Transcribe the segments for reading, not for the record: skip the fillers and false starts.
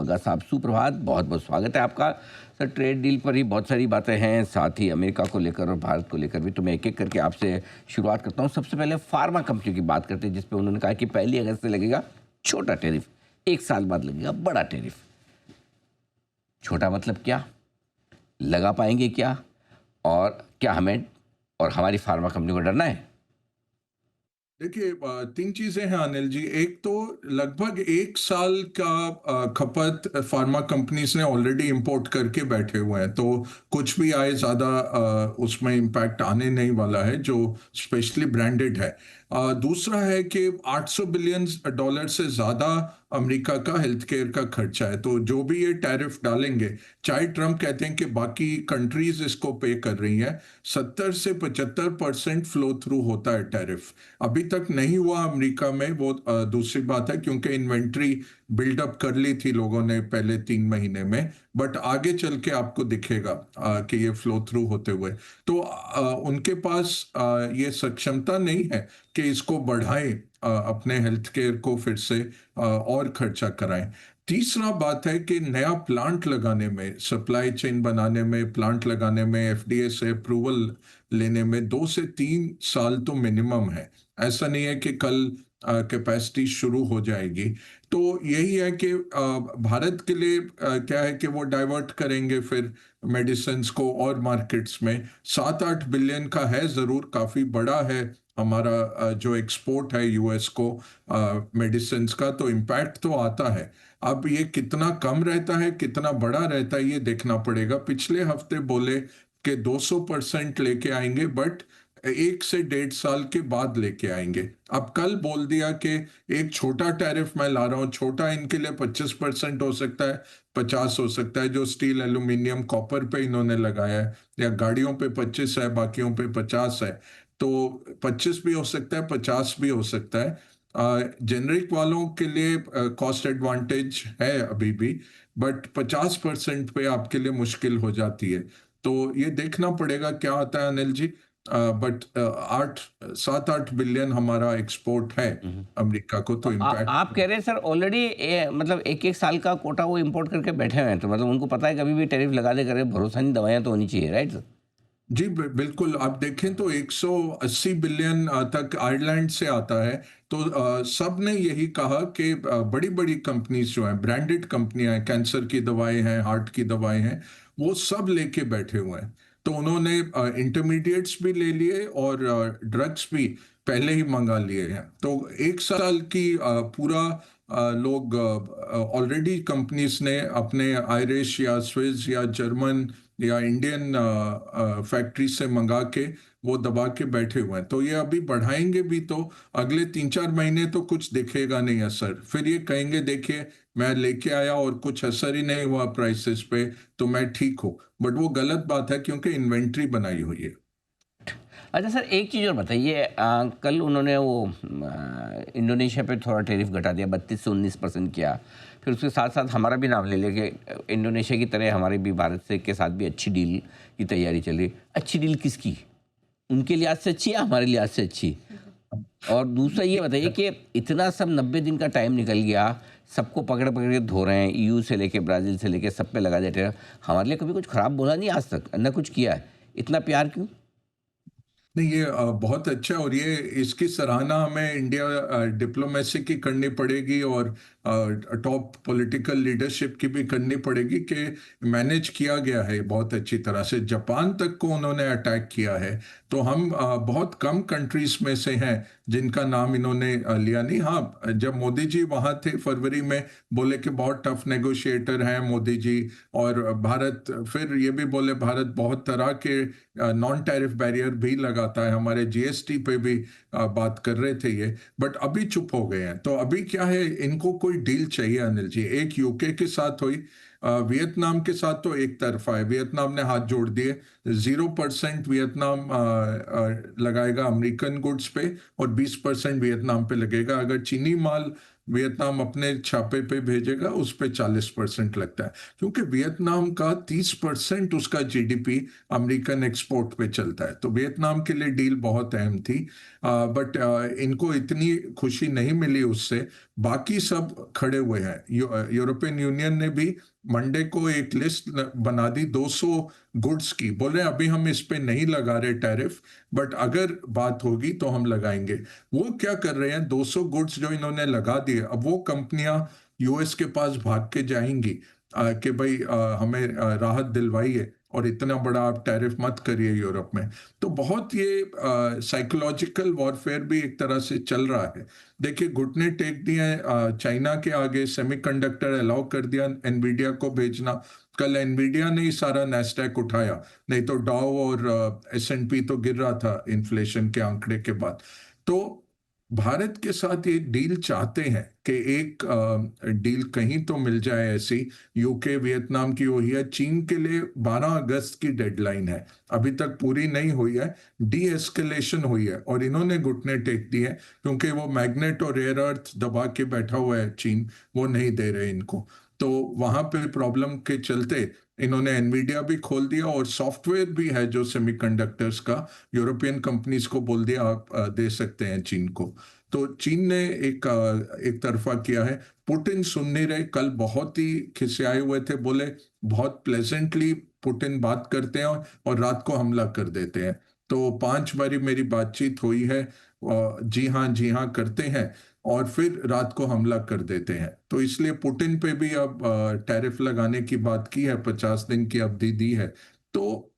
भगत साहब, सुप्रभात, बहुत-बहुत स्वागत है आपका। सर, ट्रेड डील पर ही बहुत सारी बातें हैं, साथ ही अमेरिका को लेकर और भारत को लेकर भी, तो मैं एक-एक करके आपसे शुरुआत करता हूँ। सबसे पहले फार्मा कंपनियों की बात करते हैं, जिस पे उन्होंने कहा कि पहली अगस्त से लगेगा छोटा टैरिफ, 1 साल बाद लगेगा बड़ा टैरिफ। छोटा मतलब क्या? लगा पाएँगे क्या? और क्या हमें और हमारी फार्मा कंपनी को डरना है? देखिए 3 चीज़ें हैं अनिल जी। एक तो लगभग 1 साल का खपत फार्मा कंपनीज़ ने ऑलरेडी इंपोर्ट करके बैठे हुए हैं, तो कुछ भी आए ज़्यादा उसमें इम्पैक्ट आने नहीं वाला है, जो स्पेशली ब्रांडेड है। दूसरा है कि $800 बिलियन से ज़्यादा अमेरिका का हेल्थ केयर का खर्चा है, तो जो भी ये टैरिफ डालेंगे, चाहे ट्रम्प कहते हैं कि बाकी कंट्रीज़ इसको पे कर रही हैं, 70 से 75% फ्लो थ्रू होता है टैरिफ। अभी तक नहीं हुआ अमेरिका में, वो दूसरी बात है, क्योंकि इन्वेंट्री बिल्डअप कर ली थी लोगों ने पहले 3 महीने में, बट आगे चल के आपको दिखेगा कि ये फ्लो थ्रू होते हुए। तो उनके पास ये सक्षमता नहीं है कि इसको बढ़ाएं, अपने हेल्थ केयर को फिर से और खर्चा कराएं। तीसरा बात है कि नया प्लांट लगाने में, सप्लाई चेन बनाने में, प्लांट लगाने में, एफडीए से अप्रूवल लेने में 2 से 3 साल तो मिनिमम है। ऐसा नहीं है कि कल कैपेसिटी शुरू हो जाएगी। तो यही है कि भारत के लिए क्या है कि वो डाइवर्ट करेंगे फिर मेडिसिन्स को और मार्केट्स में। 7-8 बिलियन का है ज़रूर, काफ़ी बड़ा है हमारा जो एक्सपोर्ट है यूएस को मेडिसिन्स का, तो इम्पैक्ट तो आता है। अब ये कितना कम रहता है, कितना बड़ा रहता है, ये देखना पड़ेगा। पिछले हफ्ते बोले कि 200% लेके आएंगे, बट 1 से 1.5 साल के बाद लेके आएंगे। अब कल बोल दिया कि एक छोटा टैरिफ मैं ला रहा हूँ, छोटा इनके लिए 25% हो सकता है, 50 हो सकता है, जो स्टील, एल्यूमिनियम, कॉपर पे इन्होंने लगाया है, या गाड़ियों पे 25 है, बाकियों पे 50 है। तो 25 भी हो सकता है, 50 भी हो सकता है। जेनरिक वालों के लिए कॉस्ट एडवांटेज है अभी भी, बट 50% पे आपके लिए मुश्किल हो जाती है। तो ये देखना पड़ेगा क्या होता है अनिल जी। बट 7-8 बिलियन हमारा एक्सपोर्ट है हुँ। अमेरिका को, तो तो इम्पैक्ट। आप कह रहे हैं सर ऑलरेडी मतलब 1-1 साल का कोटा वो इम्पोर्ट करके बैठे हुए हैं, तो मतलब उनको पता है कभी भी टैरिफ लगा दे, करे भरोसा नहीं, दवाइयाँ तो होनी चाहिए, राइट सर? जी, बिल्कुल, आप देखें तो 180 बिलियन तक आयरलैंड से आता है। तो सब ने यही कहा कि बड़ी-बड़ी कंपनीज़ जो हैं, ब्रांडेड कंपनियाँ हैं, कैंसर की दवाएँ हैं, हार्ट की दवाएँ हैं, वो सब लेके बैठे हुए हैं। तो उन्होंने इंटरमीडिएट्स भी ले लिए और ड्रग्स भी पहले ही मँगा लिए हैं। तो 1 साल की पूरा लोग ऑलरेडी कंपनीज़ ने अपने आयरिश या स्विस या जर्मन या इंडियन फैक्ट्री से मंगा के वो दबा के बैठे हुए हैं। तो ये अभी बढ़ाएंगे भी तो अगले 3-4 महीने तो कुछ दिखेगा नहीं असर। फिर ये कहेंगे देखिए मैं लेके आया और कुछ असर ही नहीं हुआ प्राइसेस पे, तो मैं ठीक हूँ। बट वो गलत बात है, क्योंकि इन्वेंट्री बनाई हुई है। अच्छा सर, एक चीज़ और बताइए, कल उन्होंने वो इंडोनेशिया पे थोड़ा टैरिफ घटा दिया, 32 से 19% किया। फिर उसके साथ-साथ हमारा भी नाम ले लिया कि इंडोनेशिया की तरह हमारी भी भारत से के साथ भी अच्छी डील की तैयारी चल रही है। अच्छी डील किसकी? उनके लिहाज से अच्छी या हमारे लिहाज से अच्छी? और दूसरा ये बताइए कि इतना सब 90 दिन का टाइम निकल गया, सबको पकड़-पकड़ के धो रहे हैं, ईयू से लेके ब्राज़ील से लेके सब पे लगा देते हैं। हमारे लिए कभी कुछ खराब बोला नहीं आज तक, ना कुछ किया है। इतना प्यार क्यों? नहीं, ये बहुत अच्छा है, और ये इसकी सराहना हमें इंडिया डिप्लोमेसी की करनी पड़ेगी, और टॉप पॉलिटिकल लीडरशिप की भी करनी पड़ेगी कि मैनेज किया गया है बहुत अच्छी तरह से। जापान तक को उन्होंने अटैक किया है। तो हम बहुत कम कंट्रीज में से हैं जिनका नाम इन्होंने लिया नहीं। हाँ, जब मोदी जी वहाँ थे फरवरी में, बोले कि बहुत टफ नेगोशिएटर हैं मोदी जी, और भारत, फिर ये भी बोले भारत बहुत तरह के नॉन टैरिफ बैरियर भी लगाता है, हमारे जीएसटी पे भी बात कर रहे थे ये। बट अभी चुप हो गए हैं। तो अभी क्या है, इनको कोई डील चाहिए अनिल जी। एक यूके के साथ हुई, वियतनाम के साथ तो एक तरफा है, वियतनाम ने हाथ जोड़ दिए। 0% वियतनाम लगाएगा अमेरिकन गुड्स पे, और 20% वियतनाम पे लगेगा। अगर चीनी माल वियतनाम अपने छापे पे भेजेगा, उस पे 40% लगता है, क्योंकि वियतनाम का 30% उसका जीडीपी अमेरिकन एक्सपोर्ट पे चलता है। तो वियतनाम के लिए डील बहुत अहम थी, बट इनको इतनी खुशी नहीं मिली उससे। बाकी सब खड़े हुए हैं। यूरोपियन यूनियन ने भी मंडे को एक लिस्ट बना दी 200 गुड्स की, बोल रहे हैं अभी हम इस पे नहीं लगा रहे टैरिफ, बट अगर बात होगी तो हम लगाएंगे। वो क्या कर रहे हैं, 200 गुड्स जो इन्होंने लगा दिए, अब वो कंपनियां यूएस के पास भाग के जाएंगी कि भाई हमें राहत दिलवाइए और इतना बड़ा आप टैरिफ मत करिए यूरोप में। तो बहुत ये साइकोलॉजिकल वॉरफेयर भी एक तरह से चल रहा है। देखिए, घुटने टेक दिए चाइना के आगे, सेमीकंडक्टर अलाउ कर दिया एनवीडिया को भेजना। कल एनवीडिया ने ही सारा नैस्डैक उठाया, नहीं तो डाउ और एस&पी तो गिर रहा था इन्फ्लेशन के आंकड़े के बाद। तो भारत के साथ ये डील चाहते हैं कि एक डील कहीं तो मिल जाए ऐसी। यूके वियतनाम की हुई है, चीन के लिए 12 अगस्त की डेडलाइन है, अभी तक पूरी नहीं हुई है। डी एस्केलेशन हुई है और इन्होंने घुटने टेक दिए क्योंकि वो मैग्नेट और रेयर अर्थ दबा के बैठा हुआ है चीन, वो नहीं दे रहे इनको। तो वहां पे प्रॉब्लम के चलते इन्होंने एनवीडिया भी खोल दिया, और सॉफ्टवेयर भी है जो सेमीकंडक्टर्स का, यूरोपियन कंपनीज को बोल दिया आप दे सकते हैं चीन को। तो चीन ने एक तरफा किया है। पुतिन सुन नहीं रहे, कल बहुत ही खिसियाए हुए थे, बोले बहुत प्लेजेंटली पुतिन बात करते हैं और रात को हमला कर देते हैं। तो 5 बारी मेरी बातचीत हुई है, जी हाँ करते हैं और फिर रात को हमला कर देते हैं। तो इसलिए पुतिन पे भी अब टैरिफ लगाने की बात की है, 50 दिन की अवधि दी है। तो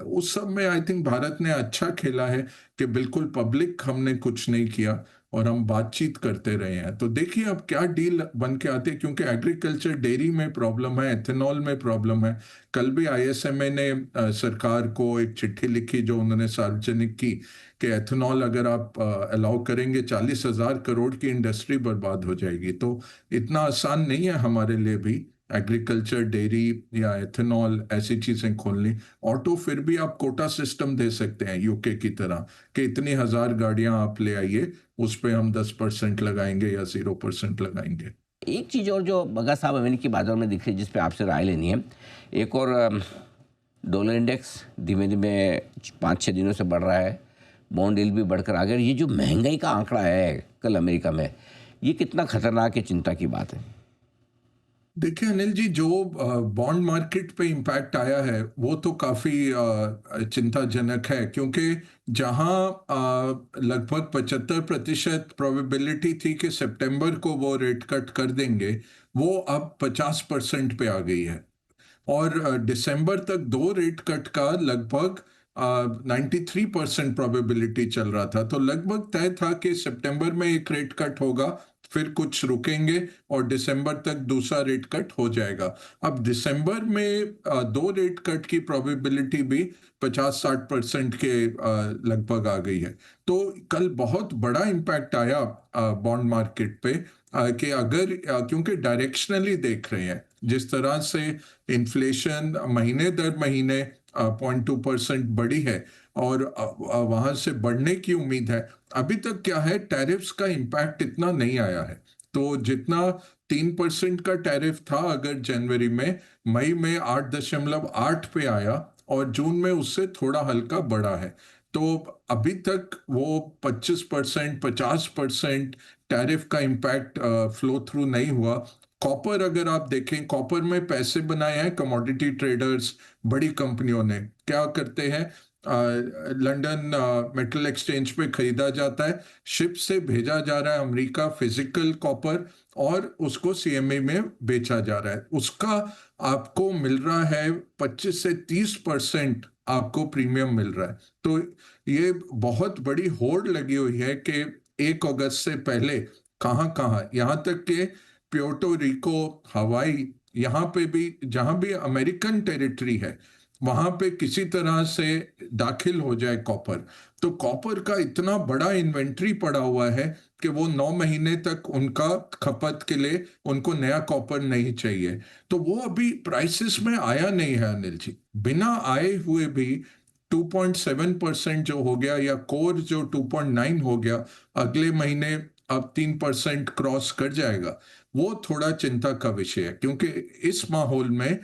उस सब में आई थिंक भारत ने अच्छा खेला है कि बिल्कुल पब्लिक हमने कुछ नहीं किया और हम बातचीत करते रहे हैं। तो देखिए अब क्या डील बन के आते हैं, क्योंकि एग्रीकल्चर डेयरी में प्रॉब्लम है, एथेनॉल में प्रॉब्लम है। कल भी आईएसएमए ने सरकार को एक चिट्ठी लिखी जो उन्होंने सार्वजनिक की कि एथेनॉल अगर आप अलाउ करेंगे 40,000 करोड़ की इंडस्ट्री बर्बाद हो जाएगी। तो इतना आसान नहीं है हमारे लिए भी एग्रीकल्चर डेयरी या एथेनॉल ऐसी चीजें खोलनी। ऑटो फिर भी आप कोटा सिस्टम दे सकते हैं यूके की तरह कि इतनी हजार गाड़ियां आप ले आइए, उस पे हम 10% लगाएंगे या 0% लगाएंगे। एक चीज़ और जो बगा साहब अमेरिकी बाजार में दिख रही है, जिस पे आपसे राय लेनी है, एक और डॉलर इंडेक्स धीमे धीमे 5-6 दिनों से बढ़ रहा है, बॉन्ड यील्ड भी बढ़कर आ गया। ये जो महंगाई का आंकड़ा है कल अमेरिका में, ये कितना खतरनाक है, चिंता की बात है? देखिए अनिल जी, जो बॉन्ड मार्केट पे इम्पैक्ट आया है वो तो काफी चिंताजनक है, क्योंकि जहां लगभग 75% प्रोबेबिलिटी थी कि सितंबर को वो रेट कट कर देंगे, वो अब 50% पे आ गई है। और दिसंबर तक 2 रेट कट का लगभग 93% प्रोबेबिलिटी चल रहा था। तो लगभग तय था कि सितंबर में एक रेट कट होगा, फिर कुछ रुकेंगे और दिसंबर तक दूसरा रेट कट हो जाएगा। अब दिसंबर में 2 रेट कट की प्रोबेबिलिटी भी 50-60% के लगभग आ गई है। तो कल बहुत बड़ा इम्पैक्ट आया बॉन्ड मार्केट पे, कि अगर क्योंकि डायरेक्शनली देख रहे हैं जिस तरह से इन्फ्लेशन महीने दर महीने 0.2% बढ़ी है और वहां से बढ़ने की उम्मीद है। अभी तक क्या है, टैरिफ्स का इम्पैक्ट इतना नहीं आया है। तो जितना 3% का टैरिफ था अगर जनवरी में, मई में 8.8 पे आया और जून में उससे थोड़ा हल्का बढ़ा है। तो अभी तक वो 25% 50% टैरिफ का इम्पैक्ट फ्लो थ्रू नहीं हुआ। कॉपर अगर आप देखें, कॉपर में पैसे बनाए हैं कमोडिटी ट्रेडर्स, बड़ी कंपनियों ने। क्या करते हैं, लंदन मेटल एक्सचेंज पे खरीदा जाता है, शिप से भेजा जा रहा है अमेरिका फिजिकल कॉपर, और उसको सीएमए में बेचा जा रहा है। उसका आपको मिल रहा है 25 से 30% आपको प्रीमियम मिल रहा है। तो ये बहुत बड़ी होड़ लगी हुई है कि 1 अगस्त से पहले कहाँ कहाँ, यहाँ तक कि प्योर्टो रिको, हवाई, यहाँ पे भी जहाँ भी अमेरिकन टेरिटरी है वहां पे किसी तरह से दाखिल हो जाए कॉपर। तो कॉपर का इतना बड़ा इन्वेंट्री पड़ा हुआ है कि वो 9 महीने तक उनका खपत के लिए उनको नया कॉपर नहीं चाहिए। तो वो अभी प्राइसेस में आया नहीं है अनिल जी। बिना आए हुए भी 2.7% जो हो गया, या कोर जो 2.9 हो गया, अगले महीने अब 3% क्रॉस कर जाएगा, वो थोड़ा चिंता का विषय है, क्योंकि इस माहौल में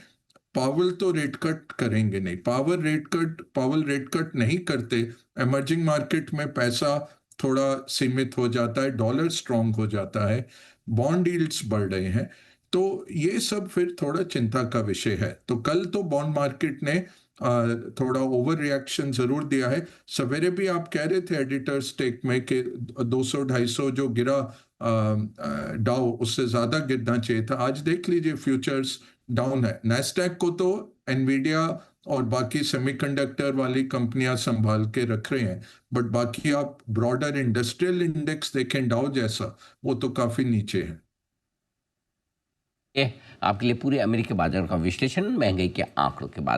पावल तो रेट कट करेंगे नहीं। पावल रेट कट नहीं करते, इमर्जिंग मार्केट में पैसा थोड़ा सीमित हो जाता है, डॉलर स्ट्रांग हो जाता है, बॉन्ड यील्ड्स बढ़ रहे हैं, तो ये सब फिर थोड़ा चिंता का विषय है। तो कल तो बॉन्ड मार्केट ने थोड़ा ओवर रिएक्शन जरूर दिया है। सवेरे भी आप कह रहे थे एडिटर स्टेक में कि 200-250 जो गिरा डाउ, उससे ज्यादा गिरना चाहिए था। आज देख लीजिए फ्यूचर्स डाउन है। नैस्डैक को तो एनवीडिया और बाकी सेमीकंडक्टर वाली कंपनियां संभाल के रख रहे हैं, बट बाकी आप ब्रॉडर इंडस्ट्रियल इंडेक्स देखें डाउ जैसा, वो तो काफी नीचे है। ये आपके लिए पूरे अमेरिकी बाजार का विश्लेषण महंगाई के आंकड़ों के बाद